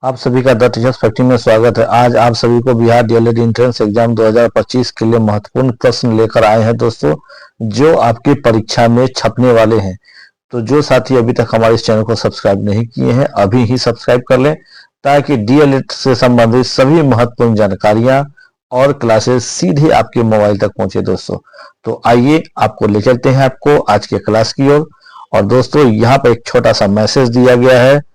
आप सभी का द टीचर्स फैक्ट्री में स्वागत है। आज आप सभी को बिहार डीएलएड एंट्रेंस एग्जाम 2025 के लिए महत्वपूर्ण प्रश्न लेकर आए हैं दोस्तों, जो आपकी परीक्षा में छपने वाले हैं। तो जो साथी अभी तक हमारे इस चैनल को सब्सक्राइब नहीं किए हैं, अभी ही सब्सक्राइब कर लें ताकि डीएलएड से संबंधित सभी महत्वपूर्ण जानकारियां और क्लासेस सीधे आपके मोबाइल तक पहुंचे दोस्तों। तो आइए आपको ले चलते हैं आपको आज के क्लास की ओर। और दोस्तों, यहाँ पर एक छोटा सा मैसेज दिया गया है।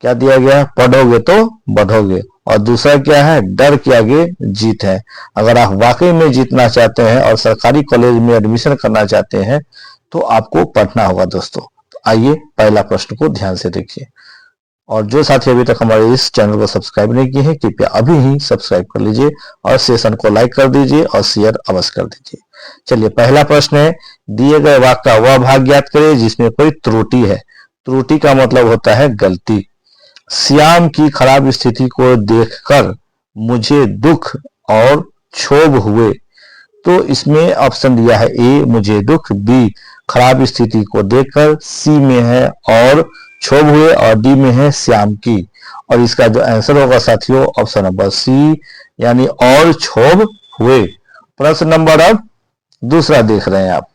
क्या दिया गया है? पढ़ोगे तो बढ़ोगे। और दूसरा क्या है? डर के आगे जीत है। अगर आप वाकई में जीतना चाहते हैं और सरकारी कॉलेज में एडमिशन करना चाहते हैं तो आपको पढ़ना होगा दोस्तों। तो आइए पहला प्रश्न को ध्यान से देखिए। और जो साथी अभी तक हमारे इस चैनल को सब्सक्राइब नहीं किए हैं, कृपया अभी ही सब्सक्राइब कर लीजिए और सेशन को लाइक कर दीजिए और शेयर अवश्य कर दीजिए। चलिए, पहला प्रश्न है, दिए गए वाक्य का वह भाग ज्ञात करें जिसमें कोई त्रुटि है। त्रुटि का मतलब होता है गलती। श्याम की खराब स्थिति को देखकर मुझे दुख और क्षोभ हुए। तो इसमें ऑप्शन दिया है ए मुझे दुख, बी खराब स्थिति को देखकर, सी में है और क्षोभ हुए और डी में है श्याम की। और इसका जो आंसर होगा साथियों, ऑप्शन नंबर सी यानी और क्षोभ हुए। प्रश्न नंबर अब दूसरा देख रहे हैं आप।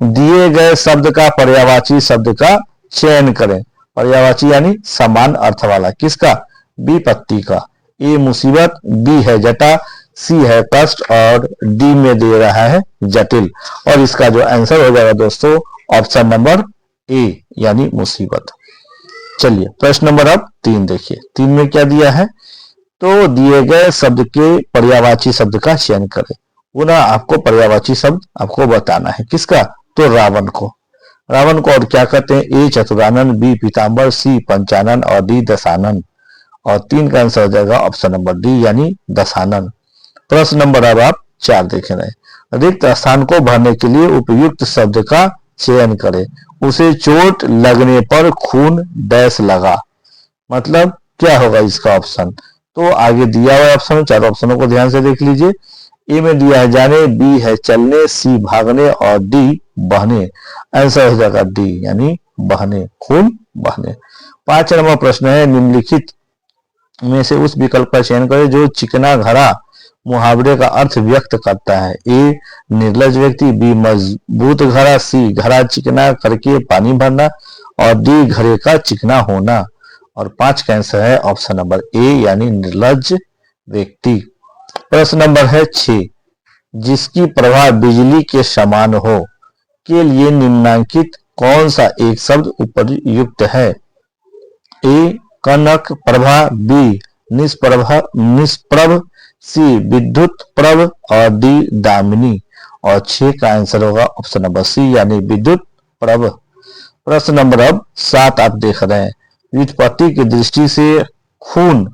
दिए गए शब्द का पर्यायवाची शब्द का चयन करें। पर्यायवाची यानी समान अर्थ वाला। किसका? विपत्ति का। ए मुसीबत, बी है जटा, सी है कष्ट और डी में दे रहा है जटिल। और इसका जो आंसर हो जाएगा दोस्तों, ऑप्शन नंबर ए यानी मुसीबत। चलिए, प्रश्न नंबर अब 3 देखिए। 3 में क्या दिया है? तो दिए गए शब्द के पर्यायवाची शब्द का चयन करें। पुनः आपको पर्यायवाची शब्द आपको बताना है। किसका? तो रावण को। रावण को और क्या कहते हैं? ए चतुरानन, बी पीताम्बर, सी पंचानन और डी दशानन। और 3 का आंसर हो जाएगा ऑप्शन नंबर डी यानी दशानन। प्रश्न नंबर अब आप 4 देख रहे हैं। रिक्त स्थान को भरने के लिए उपयुक्त शब्द का चयन करें। उसे चोट लगने पर खून डैश लगा। मतलब क्या होगा इसका ऑप्शन? तो आगे दिया हुआ ऑप्शन, 4 ऑप्शनों को ध्यान से देख लीजिए। ए में दिया है जाने, बी है चलने, सी भागने और डी बहने। आंसर हो जाएगा डी यानी बहने, खून बहने। 5 नंबर प्रश्न है, निम्नलिखित में से उस विकल्प का चयन करें जो चिकना घड़ा मुहावरे का अर्थ व्यक्त करता है। ए निर्लज व्यक्ति, बी मजबूत घड़ा, सी घड़ा चिकना करके पानी भरना और डी घड़े का चिकना होना। और 5 का आंसर है ऑप्शन नंबर ए यानी निर्लज व्यक्ति। प्रश्न नंबर है 6, जिसकी प्रभा बिजली के समान हो के लिए निम्नलिखित कौन सा एक शब्द उपयुक्त है? ए कनक प्रभा, बी निष्प्रभ, सी विद्युत प्रभ और डी दामिनी। और 6 का आंसर होगा ऑप्शन नंबर सी यानी विद्युत प्रभ। प्रश्न नंबर अब 7 आप देख रहे हैं। व्युत्पत्ति की दृष्टि से खून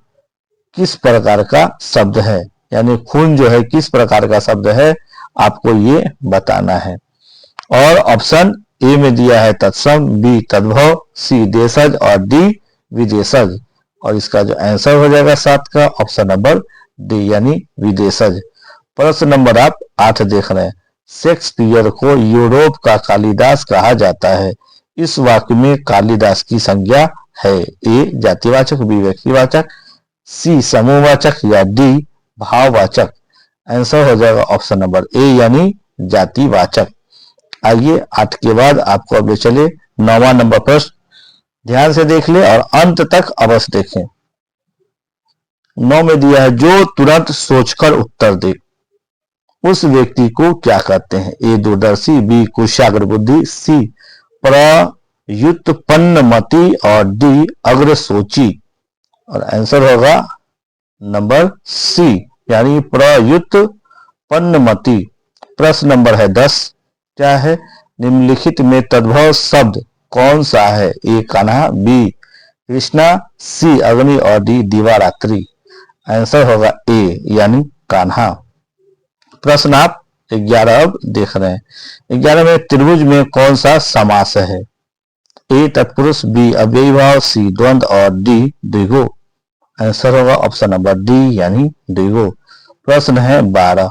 किस प्रकार का शब्द है? यानी खून जो है किस प्रकार का शब्द है, आपको ये बताना है। और ऑप्शन ए में दिया है तत्सम, बी तद्भव, सी देशज और डी विदेशज। और इसका जो आंसर हो जाएगा 7 का ऑप्शन नंबर डी यानी विदेशज। प्रश्न नंबर आप 8 देख रहे हैं। शेक्सपियर को यूरोप का कालिदास कहा जाता है। इस वाक्य में कालिदास की संज्ञा है। ए जातिवाचक, बी व्यक्तिवाचक, सी समूहवाचक या डी भाववाचक। आंसर हो जाएगा ऑप्शन नंबर ए यानी जातिवाचक। आइए 8 के बाद आपको अब ले चले 9वां नंबर प्रश्न। ध्यान से देख ले और अंत तक अवश्य देखें। 9 में दिया है, जो तुरंत सोचकर उत्तर दे उस व्यक्ति को क्या कहते हैं? ए दूरदर्शी, बी कुशाग्र बुद्धि, सी प्रयुत्पन्नमति और डी अग्रसोची। और आंसर होगा नंबर सी यानी प्रयुत्पन्नमति। प्रश्न नंबर है 10, क्या है? निम्नलिखित में तद्भव शब्द कौन सा है? ए कान्हा, बी कृष्णा, सी अग्नि और डी दिवारात्रि। आंसर होगा ए यानी कान्हा। प्रश्न आप 11 अब देख रहे हैं। 11 में त्रिभुज में कौन सा समास है? ए तत्पुरुष, बी अव्ययी भाव, सी द्वंद्व और डी द्विगु। आंसर होगा ऑप्शन नंबर डी यानी द्विगु। प्रश्न है 12,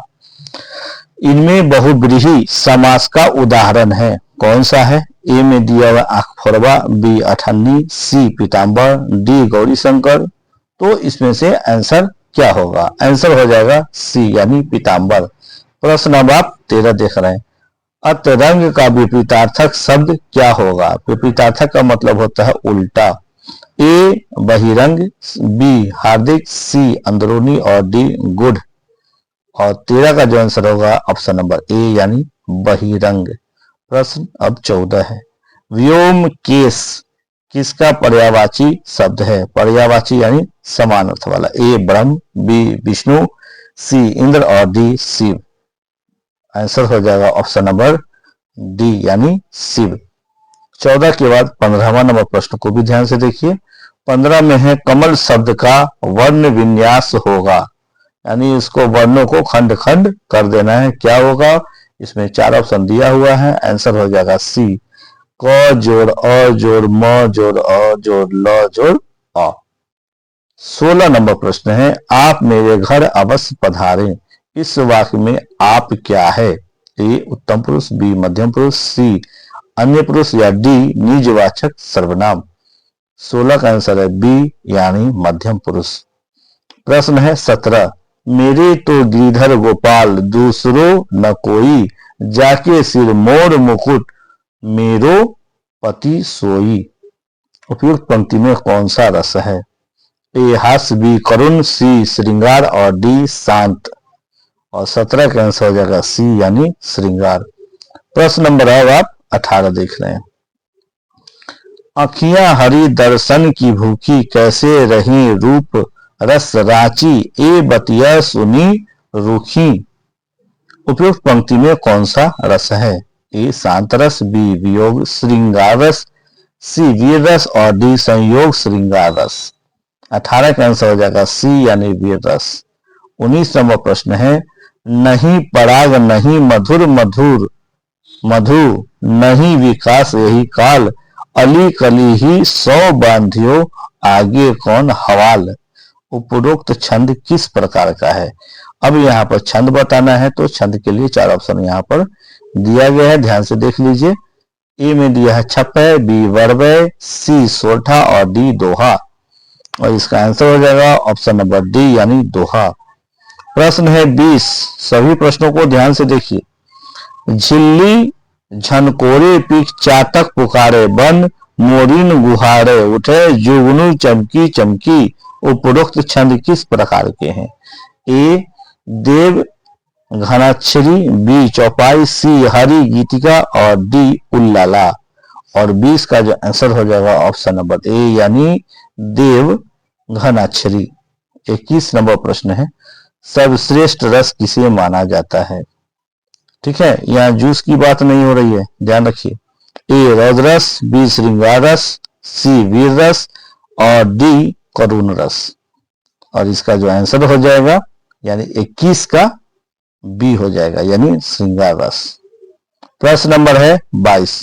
इनमें बहुब्रीहि समास का उदाहरण है, कौन सा है? ए में दिया हुआ आंख फोड़वा, बी अठन्नी, सी पीताम्बर, डी गौरी शंकर तो इसमें से आंसर क्या होगा? आंसर हो जाएगा सी यानी पीतांबर। प्रश्न नंबर आप 13 देख रहे हैं। अतरंग का विपरीतार्थक शब्द क्या होगा? विपरीतार्थक का मतलब होता है उल्टा। ए बहिरंग, बी हार्दिक, सी अंदरूनी और डी गुड। और 13 का जो आंसर होगा ऑप्शन नंबर ए यानी बहिरंग। प्रश्न अब 14 है। व्योमकेश किसका पर्यायवाची शब्द है? पर्यायवाची यानी समान अर्थ वाला। ए ब्रह्म, बी विष्णु, सी इंद्र और डी शिव। आंसर हो जाएगा ऑप्शन नंबर डी यानी शिव। 14 के बाद 15वां नंबर प्रश्न को भी ध्यान से देखिए। 15 में है कमल शब्द का वर्ण विन्यास होगा, यानी इसको वर्णों को खंड खंड कर देना है। क्या होगा? इसमें 4 ऑप्शन दिया हुआ है। आंसर हो जाएगा सी क जोड़ अ जोड़ म जोड़ अ जोड़ ल जोड़ अ। 16 नंबर प्रश्न है। आप मेरे घर अवश्य पधारें, इस वाक्य में आप क्या है? ए उत्तम पुरुष, बी मध्यम पुरुष, सी अन्य पुरुष या डी निजवाचक सर्वनाम। 16 का आंसर है बी यानी मध्यम पुरुष। प्रश्न है 17। मेरे तो गिरधर गोपाल दूसरो न कोई, जाके सिर मोर मुकुट मेरो पति सोई। उपयुक्त पंक्ति में कौन सा रस है? ए हास्य, बी करुण, सी श्रृंगार और डी शांत। और 17 का आंसर हो जाएगा सी यानी श्रृंगार। प्रश्न नंबर अब आप 18 देख रहे हैं। अखियां हरि दर्शन की भूखी, कैसे रही रूप रस रांची, ए बतिया सुनी रूखी। उपयुक्त पंक्ति में कौन सा रस है? ए शांत रस, बी वियोग श्रृंगार रस, सी वीर रस और डी संयोग श्रृंगार रस। 18 का आंसर हो जाएगा सी यानी वीर रस। 19 नंबर प्रश्न है। नहीं पराग नहीं मधुर मधुर मधु, नहीं विकास यही काल, अली कली ही 100 बांधियो, आगे कौन हवाल। उपरोक्त छंद किस प्रकार का है? अब यहाँ पर छंद बताना है, तो छंद के लिए 4 ऑप्शन यहाँ पर दिया गया है, ध्यान से देख लीजिए। ए में दिया है छप्पय, बी वर्वय, सी सोठा और डी दोहा। और इसका आंसर हो जाएगा ऑप्शन नंबर डी यानी दोहा। प्रश्न है 20। सभी प्रश्नों को ध्यान से देखिए। झिल्ली झनकोरे पीक चातक पुकारे, बन मोरिन गुहारे उठे, जुगनू चमकी चमकी। उपरोक्त छंद किस प्रकार के हैं? ए देव घनाक्षरी, बी चौपाई, सी हरि गीतिका और डी उल्लाला। और 20 का जो आंसर हो जाएगा ऑप्शन नंबर ए यानी देव घनाक्षरी। 21 नंबर प्रश्न है। सर्वश्रेष्ठ रस किसे माना जाता है? ठीक है, यहाँ जूस की बात नहीं हो रही है, ध्यान रखिए। ए रौद्रस, बी श्रृंगार रस, सी वीर रस और डी करुण रस। और इसका जो आंसर हो जाएगा यानी 21 का बी हो जाएगा यानी श्रृंगार रस। प्रश्न नंबर है 22।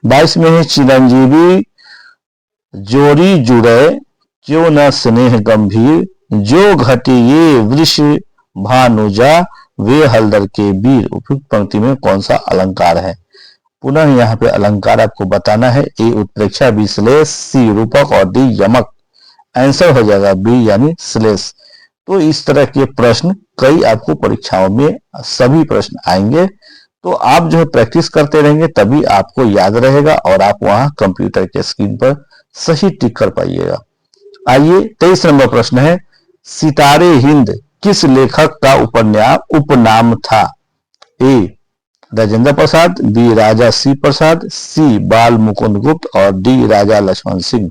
22 में है चिरंजीवी जोड़ी जुड़े, क्यों न स्नेह गंभीर, जो घटी ये वृष भानुजा, वे हलदर के वीर। उपयुक्त पंक्ति में कौन सा अलंकार है? पुनः यहाँ पे अलंकार आपको बताना है। ए उत्प्रेक्षा, बी श्लेष, सी रूपक और डी यमक। आंसर हो जाएगा बी यानी श्लेष। तो इस तरह के प्रश्न कई आपको परीक्षाओं में सभी प्रश्न आएंगे, तो आप जो है प्रैक्टिस करते रहेंगे तभी आपको याद रहेगा और आप वहां कंप्यूटर के स्क्रीन पर सही टिक कर पाइएगा। आइए 23 नंबर प्रश्न है। सितारे हिंद किस लेखक का उपनाम था? ए राजेंद्र प्रसाद, बी राजा सी प्रसाद, सी बाल मुकुंद गुप्त और डी राजा लक्ष्मण सिंह।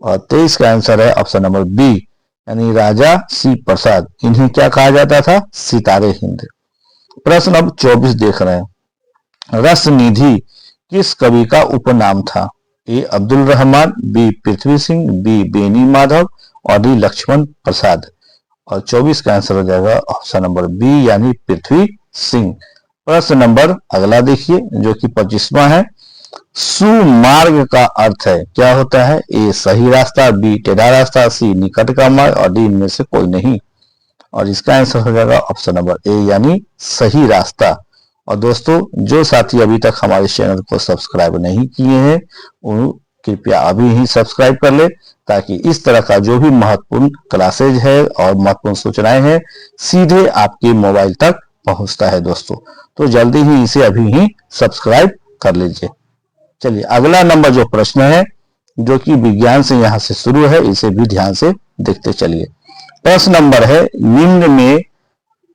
और 23 का आंसर है ऑप्शन नंबर बी यानी राजा सी प्रसाद। इन्हें क्या कहा जाता था? सितारे हिंद। प्रश्न अब 24 देख रहे हैं। रस निधि किस कवि का उपनाम था? ए अब्दुल रहमान, बी पृथ्वी सिंह, बी बेनी माधव और डी लक्ष्मण प्रसाद। और 24 का आंसर हो जाएगा ऑप्शन नंबर बी यानी पृथ्वी सिंह। प्रश्न नंबर अगला देखिए जो कि 25वां है। सुमार्ग का अर्थ है क्या होता है? ए सही रास्ता, बी टेढ़ा रास्ता, सी निकट का मार्ग और डी इनमें से कोई नहीं। और इसका आंसर हो जाएगा ऑप्शन नंबर ए यानी सही रास्ता। और दोस्तों जो साथी अभी तक हमारे चैनल को सब्सक्राइब नहीं किए हैं कृपया अभी ही सब्सक्राइब कर ले, ताकि इस तरह का जो भी महत्वपूर्ण क्लासेज है और महत्वपूर्ण सूचनाएं हैं सीधे आपके मोबाइल तक पहुंचता है दोस्तों। तो जल्दी ही इसे अभी ही सब्सक्राइब कर लीजिए। चलिए अगला नंबर जो प्रश्न है जो कि विज्ञान से यहां से शुरू है, इसे भी ध्यान से देखते चलिए। प्रश्न नंबर है, निम्न में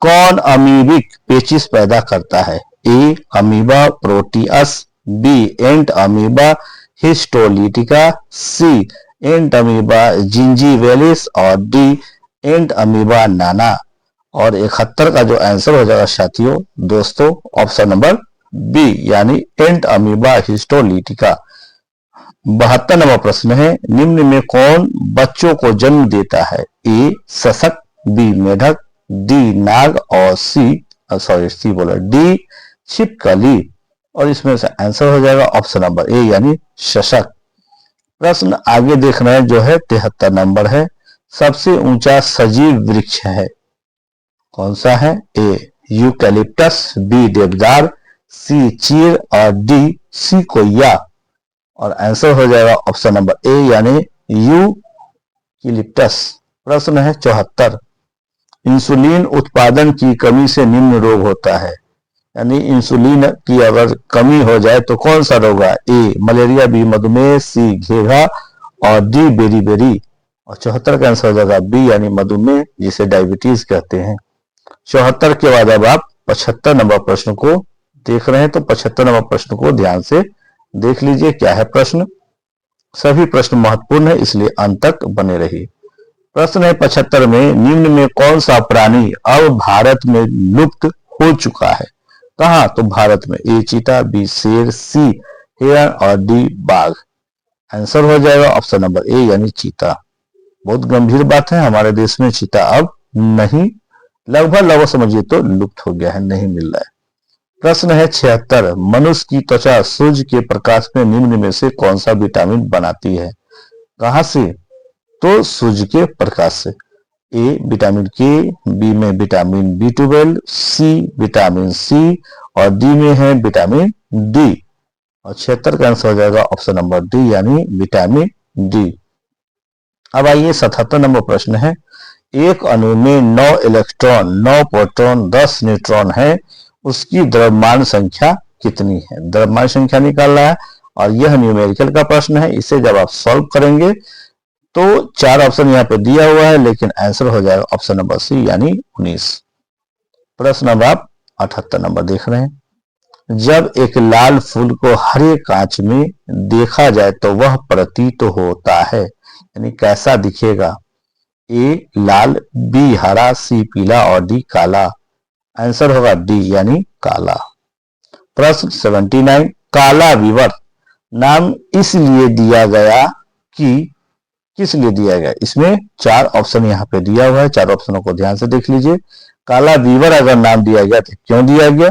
कौन अमीबिक पेचिश पैदा करता है? ए अमीबा प्रोटिअस, बी एंट अमीबा हिस्टोलिटिका, सी एंट अमीबा जिंजीवेलिस और डी एंट अमीबा नाना। और 71 का जो आंसर हो जाएगा साथियों दोस्तों ऑप्शन नंबर बी यानी एंट अमीबा हिस्टोलिटिका। 72 नंबर प्रश्न है, निम्न में कौन बच्चों को जन्म देता है? ए सशक, बी मेढक, डी नाग और डी छिपकली। और इसमें से आंसर हो जाएगा ऑप्शन नंबर ए यानी शशक। प्रश्न आगे देखना है जो है 73 नंबर है, सबसे ऊंचा सजीव वृक्ष है कौन सा है? ए यूकैलिप्टस, बी देवदार, सी चीड़ और डी सिकोया। और आंसर हो जाएगा ऑप्शन नंबर ए यानी यूकैलिप्टस। प्रश्न है 74, इंसुलिन उत्पादन की कमी से निम्न रोग होता है, यानी इंसुलिन की अगर कमी हो जाए तो कौन सा रोग है? ए मलेरिया, बी मधुमेह, सी घेघा और डी बेरी। और 74 का आंसर हो जाएगा बी यानी मधुमेह, जिसे डायबिटीज कहते हैं। 74 के बाद अब आप 75 नंबर प्रश्न को देख रहे हैं, तो 75 नंबर प्रश्न को ध्यान से देख लीजिए क्या है प्रश्न। सभी प्रश्न महत्वपूर्ण है इसलिए अंत तक बने रहिए। प्रश्न है 75 में, निम्न में कौन सा प्राणी अब भारत में लुप्त हो चुका है? कहा? तो भारत में। ए चीता, बी शेर, सी हिरण और डी बाघ। आंसर हो जाएगा ऑप्शन नंबर ए यानी चीता। बहुत गंभीर बात है, हमारे देश में चीता अब नहीं, लगभग समझिए तो लुप्त हो गया है, नहीं मिल रहा है। प्रश्न है 76, मनुष्य की त्वचा सूर्य के प्रकाश में निम्न में से कौन सा विटामिन बनाती है? कहां से? तो सूर्य के प्रकाश से। ए विटामिन के, बी में vitamin B12, C vitamin C और डी में है विटामिन डी। और 76 का आंसर हो जाएगा ऑप्शन नंबर डी यानी विटामिन डी। अब आइए 77 नंबर प्रश्न है, एक अणु में 9 इलेक्ट्रॉन, 9 प्रोटॉन, 10 न्यूट्रॉन है, उसकी द्रव्यमान संख्या कितनी है? द्रव्यमान संख्या निकालना है और यह न्यूमेरिकल का प्रश्न है। इसे जब आप सॉल्व करेंगे तो 4 ऑप्शन यहाँ पे दिया हुआ है, लेकिन आंसर हो जाएगा ऑप्शन नंबर सी यानी 19। प्रश्न अब आप 78 नंबर देख रहे हैं, जब एक लाल फूल को हरे कांच में देखा जाए तो वह प्रतीत होता है, यानी कैसा दिखेगा? ए लाल, बी हरा, सी पीला और डी काला। आंसर होगा डी यानी काला। प्रश्न 79, काला विवर नाम इसलिए दिया गया कि किस लिए दिया गया? इसमें 4 ऑप्शन यहाँ पे दिया हुआ है, 4 ऑप्शनों को ध्यान से देख लीजिए। काला विवर अगर नाम दिया गया तो क्यों दिया गया?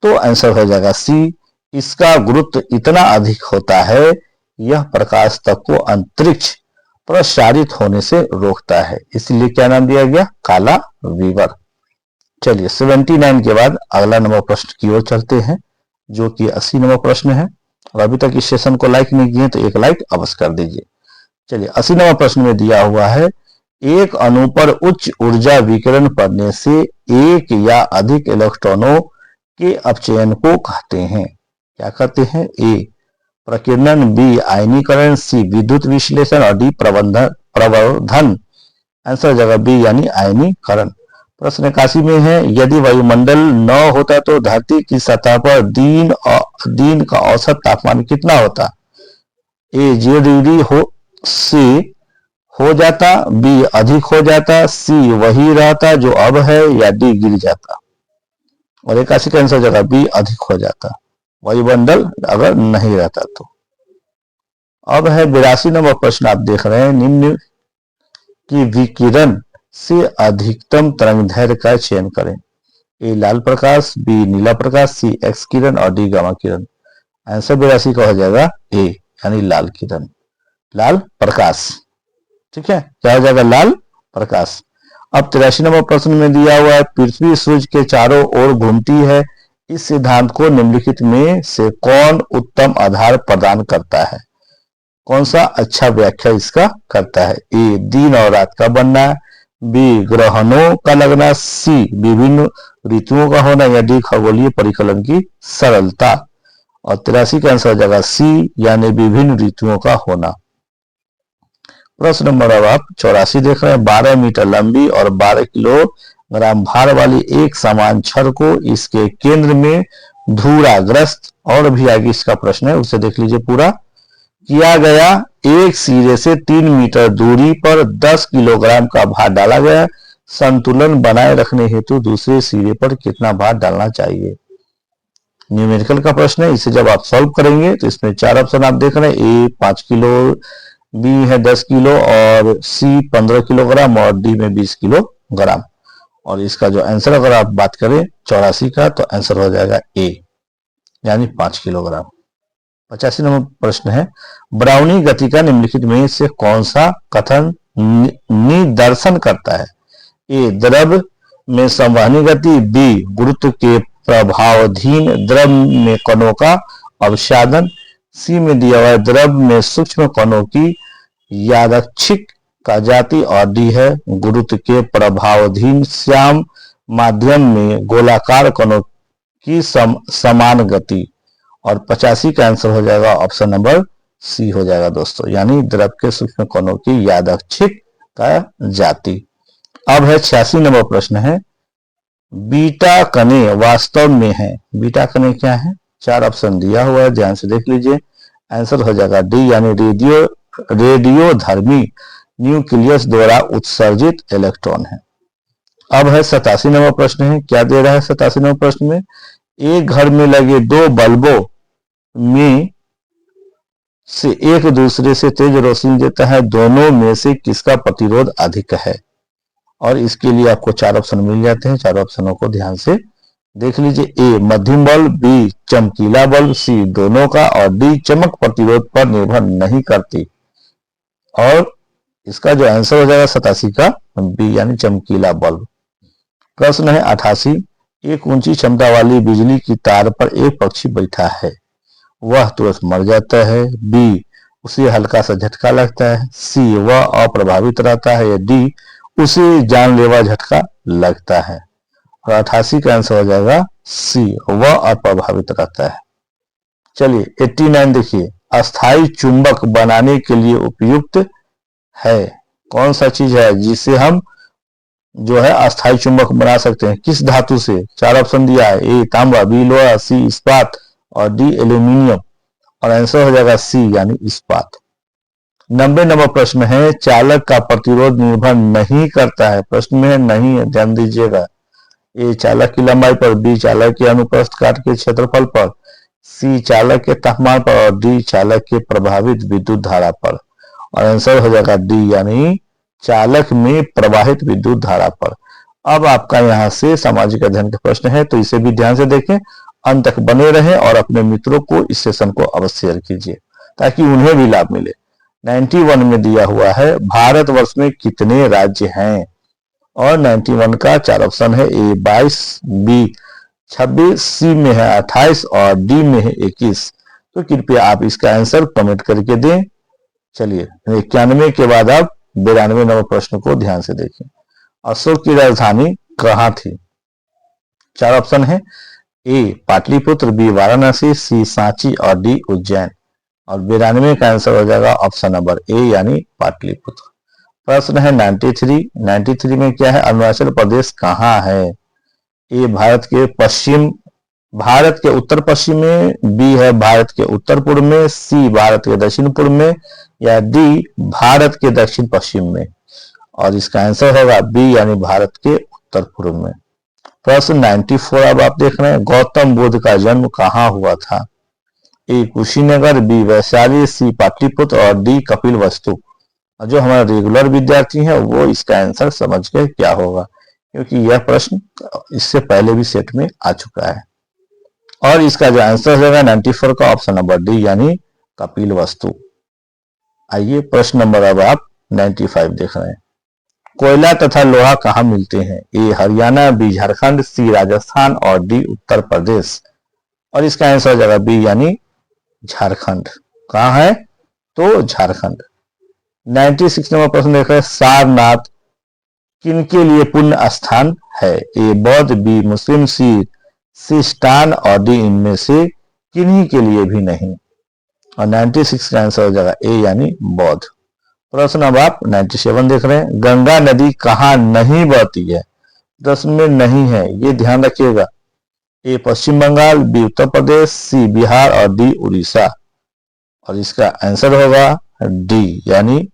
तो आंसर हो जाएगा सी, इसका गुरुत्व इतना अधिक होता है, यह प्रकाश तक को अंतरिक्ष प्रसारित होने से रोकता है, इसलिए क्या नाम दिया गया? काला विवर। चलिए 79 के बाद अगला नंबर प्रश्न की ओर चलते हैं, जो कि 80 नंबर प्रश्न है। और अभी तक इस सेशन को लाइक नहीं किए तो एक लाइक अवश्य कर दीजिए। चलिए 80 नंबर प्रश्न में दिया हुआ है, एक अणु पर उच्च ऊर्जा विकिरण पड़ने से एक या अधिक इलेक्ट्रॉनों के अपचयन को कहते हैं, क्या कहते हैं? ए प्रकीर्णन, बी आयनीकरण, सी विद्युत विश्लेषण और डी प्रवर्धन। आंसर हो जाएगा बी यानी आयनीकरण। प्रश्न 81 में है, यदि वायुमंडल 9 होता तो धरती की सतह पर दिन का औसत तापमान कितना होता? ए 0 डिग्री हो जाता, बी अधिक हो जाता, सी वही रहता जो अब है या डी गिर जाता। और 81 का आंसर हो जाएगा बी अधिक हो जाता, वायुमंडल अगर नहीं रहता तो। अब है 82 नंबर प्रश्न आप देख रहे हैं, निम्न की विकिरण से अधिकतम तरंगदैर्घ्य का चयन करें। ए लाल प्रकाश, बी नीला प्रकाश, सी एक्स किरण और डी गामा किरण। आंसर 82 का हो जाएगा ए यानी लाल किरण, लाल प्रकाश। ठीक है, क्या हो जाएगा? लाल प्रकाश। अब 83 नंबर प्रश्न में दिया हुआ है, पृथ्वी सूर्य के चारों ओर घूमती है, इस सिद्धांत को निम्नलिखित में से कौन उत्तम आधार प्रदान करता है? कौन सा अच्छा व्याख्या इसका करता है? ए दिन और रात का बनना, बी ग्रहणों का लगना, सी विभिन्न ऋतुओं का होना, या डी खगोलीय परिकलन की सरलता। और 83 का आंसर हो जाएगा सी, यानी विभिन्न ऋतुओं का होना। प्रश्न नंबर अब आप 84 देख रहे हैं। 12 मीटर लंबी और 12 किलोग्राम भार वाली एक समान छड़ को इसके केंद्र में धूराग्रस्त, और भी आगे इसका प्रश्न है उसे देख लीजिए पूरा, किया गया। एक सिरे से 3 मीटर दूरी पर 10 किलोग्राम का भार डाला गया। संतुलन बनाए रखने हेतु दूसरे सिरे पर कितना भार डालना चाहिए? न्यूमेरिकल का प्रश्न है। इसे जब आप सॉल्व करेंगे तो इसमें 4 ऑप्शन आप देख रहे हैं। ए 5 किलो, बी है 10 किलो, और सी 15 किलोग्राम, और डी में 20 किलोग्राम। और इसका जो आंसर अगर आप बात करें 84 का, तो आंसर हो जाएगा ए, यानी 5 किलोग्राम। 85 नंबर प्रश्न है। ब्राउनी गति का निम्नलिखित में से कौन सा कथन निदर्शन करता है? ए द्रव में संवहनी गति, बी गुरुत्व के प्रभावाधीन द्रव में कणों का अवसादन, सी में दिया हुआ है द्रव में सूक्ष्म कणों की यादृच्छिक का जाति, और डी है गुरुत्व के प्रभावाधीन श्याम माध्यम में गोलाकार कणों की समान गति। और 85 का आंसर हो जाएगा ऑप्शन नंबर सी हो जाएगा दोस्तों, यानी द्रव के सूक्ष्म कणों की यादृच्छिक का जाति। अब है 86 नंबर प्रश्न है। बीटा कणे वास्तव में है। बीटा कणे क्या है? 4 ऑप्शन दिया हुआ है, ध्यान से देख लीजिए। आंसर हो जाएगा डी, यानी रेडियोधर्मी न्यूक्लियस द्वारा उत्सर्जित इलेक्ट्रॉन है। अब है 87 नंबर प्रश्न है। क्या दे रहा है 87 नंबर प्रश्न में? एक घर में लगे 2 बल्बों में से एक दूसरे से तेज रोशनी देता है, दोनों में से किसका प्रतिरोध अधिक है? और इसके लिए आपको 4 ऑप्शन मिल जाते हैं। 4 ऑप्शनों को ध्यान से देख लीजिए। ए मध्यम बल्ब, बी चमकीला बल्ब, सी दोनों का, और डी चमक प्रतिरोध पर निर्भर नहीं करती। और इसका जो आंसर हो जाएगा 87 का बी, यानी चमकीला बल्ब। प्रश्न है 88। एक ऊंची क्षमता वाली बिजली की तार पर एक पक्षी बैठा है, वह तुरंत मर जाता है, बी उसे हल्का सा झटका लगता है, सी वह अप्रभावित रहता है, या डी उसे जानलेवा झटका लगता है। और 88 का आंसर हो जाएगा सी, वह अप्रभावित रहता है। चलिए 89 देखिए। अस्थाई चुंबक बनाने के लिए उपयुक्त है। कौन सा चीज है जिसे हम जो है अस्थाई चुंबक बना सकते हैं? किस धातु से? 4 ऑप्शन दिया है। ए तांबा, बी लोहा, सी इस्पात, और डी एल्यूमिनियम। और आंसर हो जाएगा सी, यानी इस्पात। 90 नंबर प्रश्न है। चालक का प्रतिरोध निर्भर नहीं करता है। प्रश्न में नहीं है, ध्यान दीजिएगा। ए चालक की लंबाई पर, बी चालक के अनुप्रस्थ काट के क्षेत्रफल पर, सी चालक के तापमान पर, और डी चालक के प्रभावित विद्युत धारा पर। और आंसर हो जाएगा डी, यानी चालक में प्रवाहित विद्युत धारा पर। अब आपका यहाँ से सामाजिक अध्ययन के प्रश्न है, तो इसे भी ध्यान से देखें, अंत तक बने रहें और अपने मित्रों को इस सेशन को अवश्य शेयर कीजिए ताकि उन्हें भी लाभ मिले। 91 में दिया हुआ है भारतवर्ष में कितने राज्य हैं? और 91 का 4 ऑप्शन है। ए 22, बी 26, सी में है 28, और डी में है 21। तो कृपया आप इसका आंसर कमेंट करके दें। चलिए 91 के बाद आप 92 नंबर प्रश्न को ध्यान से देखें। अशोक की राजधानी कहाँ थी? 4 ऑप्शन है। ए पाटलिपुत्र, बी वाराणसी, सी सांची, और डी उज्जैन। और 92 का आंसर हो जाएगा ऑप्शन नंबर ए, यानी पाटलिपुत्र। प्रश्न है 93 में क्या है? अरुणाचल प्रदेश कहाँ है? ए भारत के उत्तर पश्चिम में, बी है भारत के उत्तर पूर्व में, सी भारत के दक्षिण पूर्व में, या डी भारत के दक्षिण पश्चिम में। और इसका आंसर होगा बी, यानी भारत के उत्तर पूर्व में। प्रश्न 94 अब आप देख रहे हैं। गौतम बुद्ध का जन्म कहाँ हुआ था? ए कुशीनगर, बी वैशाली, सी पाटलिपुत्र, और डी कपिलवस्तु। जो हमारे रेगुलर विद्यार्थी हैं वो इसका आंसर समझ गए क्या होगा, क्योंकि यह प्रश्न इससे पहले भी सेट में आ चुका है। और इसका जो आंसर होगा 94 का ऑप्शन नंबर डी, यानी कपिलवस्तु। आइए प्रश्न नंबर अब आप 95 देख रहे हैं। कोयला तथा लोहा कहाँ मिलते हैं? ए हरियाणा, बी झारखंड, सी राजस्थान, और डी उत्तर प्रदेश। और इसका आंसर हो जाएगा बी, यानी झारखंड। कहाँ है? तो झारखंड। 96 नंबर प्रश्न देख रहे हैं, सारनाथ किनके लिए पुण्य स्थान है? ए बौद्ध, बी मुस्लिम, सी सिस्टान और डी इनमें से किन्हीं के लिए भी नहीं। और 96 का आंसर हो जाएगा ए यानी बौद्ध। प्रश्न अब आप 97 देख रहे हैं, गंगा नदी कहाँ नहीं बहती है? प्रश्न में नहीं है, ये ध्यान रखिएगा। ए पश्चिम बंगाल, बी उत्तर प्रदेश, सी बिहार और डी उड़ीसा। और इसका आंसर होगा डी यानी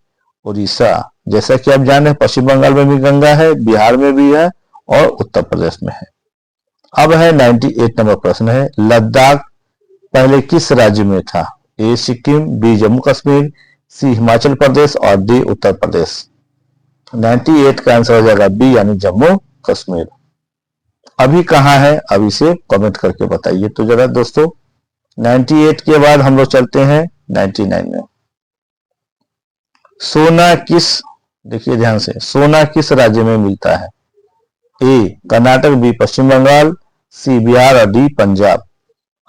उड़ीसा। जैसा कि आप जाने पश्चिम बंगाल में भी गंगा है, बिहार में भी है और उत्तर प्रदेश में है। अब है 98 नंबर प्रश्न है, लद्दाख पहले किस राज्य में था? ए सिक्किम, बी जम्मू कश्मीर, सी हिमाचल प्रदेश और डी उत्तर प्रदेश। 98 का आंसर हो जाएगा बी यानी जम्मू कश्मीर। अभी कहाँ है, अभी से कमेंट करके बताइए। तो जरा दोस्तों 98 के बाद हम लोग चलते हैं 99 में। सोना किस, देखिए ध्यान से, सोना किस राज्य में मिलता है? ए कर्नाटक, बी पश्चिम बंगाल, सी बिहार और डी पंजाब।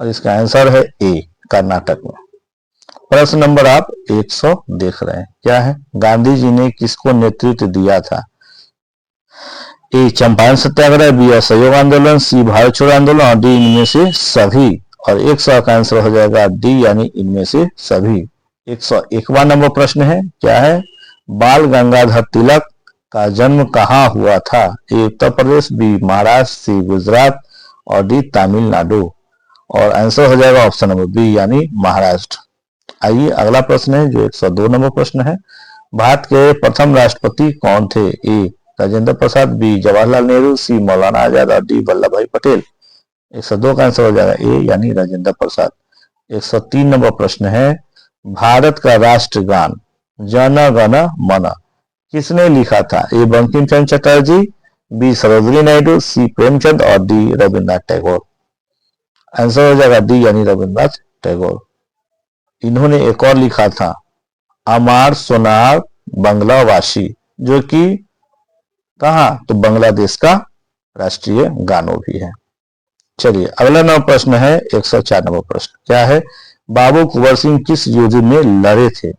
और इसका आंसर है ए कर्नाटक में। प्रश्न नंबर आप 100 देख रहे हैं, क्या है? गांधी जी ने किसको नेतृत्व दिया था? ए चंपारण सत्याग्रह, बी असहयोग आंदोलन, सी भारत छोड़ो आंदोलन और डी इनमें से सभी। और 100 का आंसर हो जाएगा डी यानी इनमें से सभी। 101वां नंबर प्रश्न है, क्या है? बाल गंगाधर तिलक का जन्म कहाँ हुआ था? ए उत्तर प्रदेश, बी महाराष्ट्र, सी गुजरात और डी तमिलनाडु। और आंसर हो जाएगा ऑप्शन नंबर बी यानी महाराष्ट्र। आइए अगला प्रश्न है जो 102 नंबर प्रश्न है, भारत के प्रथम राष्ट्रपति कौन थे? ए राजेंद्र प्रसाद, बी जवाहरलाल नेहरू, सी मौलाना आजाद और डी वल्लभ भाई पटेल। 102 का आंसर हो जाएगा ए यानी राजेंद्र प्रसाद। 103 नंबर प्रश्न है, भारत का राष्ट्रगान जन गण मन किसने लिखा था? ए बंकिम चंद्र चटर्जी, बी सरोजिनी नायडू, सी प्रेमचंद और डी रविन्द्रनाथ टैगोर। आंसर हो जाएगा डी यानी रविन्द्रनाथ टैगोर। इन्होंने एक और लिखा था, अमार सोनार बंगलावासी, जो कि कहा? तो बांग्लादेश का राष्ट्रीय गानों भी है। चलिए अगला नंबर प्रश्न है 104 नंबर प्रश्न, क्या है? बाबू कुंवर सिंह किस युद्ध में लड़े थे?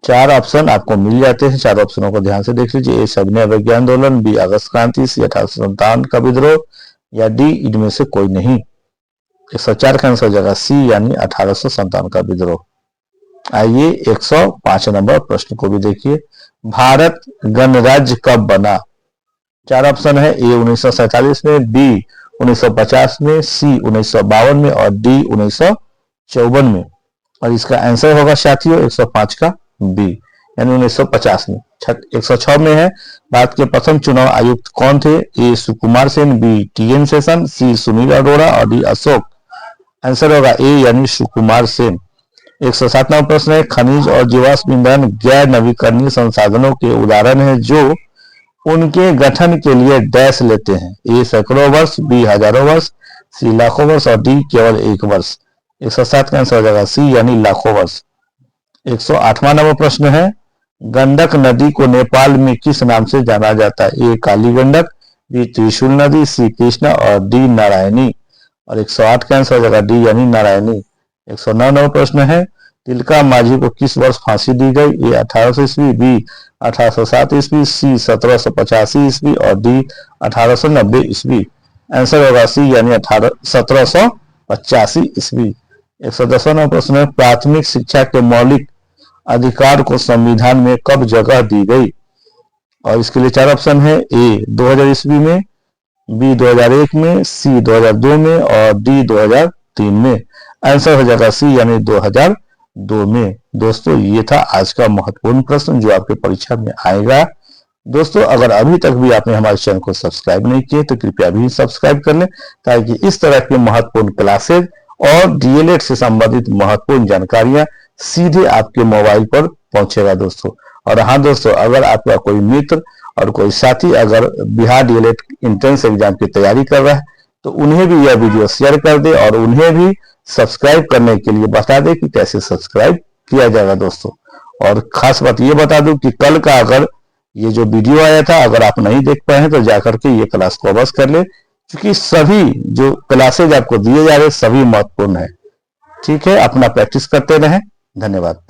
4 ऑप्शन आपको मिल जाते हैं, 4 ऑप्शनों को ध्यान से देख लीजिए। ए सविनय अवज्ञा आंदोलन, बी अगस्त क्रांति, सी 1857 का विद्रोह या डी इनमें से कोई नहीं। 104 का आंसर हो जाएगा सी यानी 1857 का विद्रोह। आइए 105 नंबर प्रश्न को भी देखिए, भारत गणराज्य कब बना? 4 ऑप्शन है, ए 1947 में, बी 1950 में, सी 1952 में और डी 1954 में। और इसका आंसर होगा साथियों 105 का बी यानी 1950 में। 106 में है, भारत के प्रथम चुनाव आयुक्त कौन थे? ए सुकुमार सेन, बी टी.एन. शेषन, सी सुनील अरोड़ा और डी अशोक। आंसर होगा ए यानी सुकुमार सेन। 107 नंबर प्रश्न है, खनिज और जीवाश्म ईंधन गैर नवीकरणीय संसाधनों के उदाहरण है जो उनके गठन के लिए डैश लेते हैं? ए सैकड़ों वर्ष, बी हजारों वर्ष, सी लाखों वर्ष और डी केवल 1 वर्ष। 107 का आंसर हो जाएगा सी यानी लाखों वर्ष। 108वां नंबर प्रश्न है, गंडक नदी को नेपाल में किस नाम से जाना जाता है? ए काली गंडक, बी त्रिशूल नदी, सी कृष्णा और डी नारायणी। और 108 का आंसर हो जाएगा डी यानी नारायणी। 109 नंबर प्रश्न है, तिलका मांझी को किस वर्ष फांसी दी गई? ए 1800 ईस्वी, बी 1807 ईस्वी, सी 1785 ईस्वी और डी 1890 ईस्वी। आंसर होगा सी यानी 1785 ईस्वी। 110वां नंबर प्रश्न है, प्राथमिक शिक्षा के मौलिक अधिकार को संविधान में कब जगह दी गई? और इसके लिए 4 ऑप्शन है, ए 2000 ईस्वी में, बी 2001 में, सी 2002 में और डी 2003 में। आंसर हो जाएगा सी यानी 2002 में। दोस्तों ये था आज का महत्वपूर्ण प्रश्न जो आपके परीक्षा में आएगा। दोस्तों अगर अभी तक भी आपने हमारे चैनल को सब्सक्राइब नहीं किए तो कृपया अभी सब्सक्राइब कर लें, ताकि इस तरह के महत्वपूर्ण क्लासेज और डीएलएड से संबंधित महत्वपूर्ण जानकारियां सीधे आपके मोबाइल पर पहुंचेगा दोस्तों। और हाँ दोस्तों, अगर आपका कोई मित्र और कोई साथी अगर बिहार डीएलएड एंट्रेंस एग्जाम की तैयारी कर रहा है तो उन्हें भी यह वीडियो शेयर कर दे और उन्हें भी सब्सक्राइब करने के लिए बता दे कि कैसे सब्सक्राइब किया जाएगा दोस्तों। और खास बात ये बता दूं कि कल का अगर ये जो वीडियो आया था अगर आप नहीं देख पाए हैं तो जाकर के ये क्लास को अवश्य कर ले, क्योंकि सभी जो क्लासेज आपको दिए जा रहे हैं सभी महत्वपूर्ण है। ठीक है, अपना प्रैक्टिस करते रहें। धन्यवाद।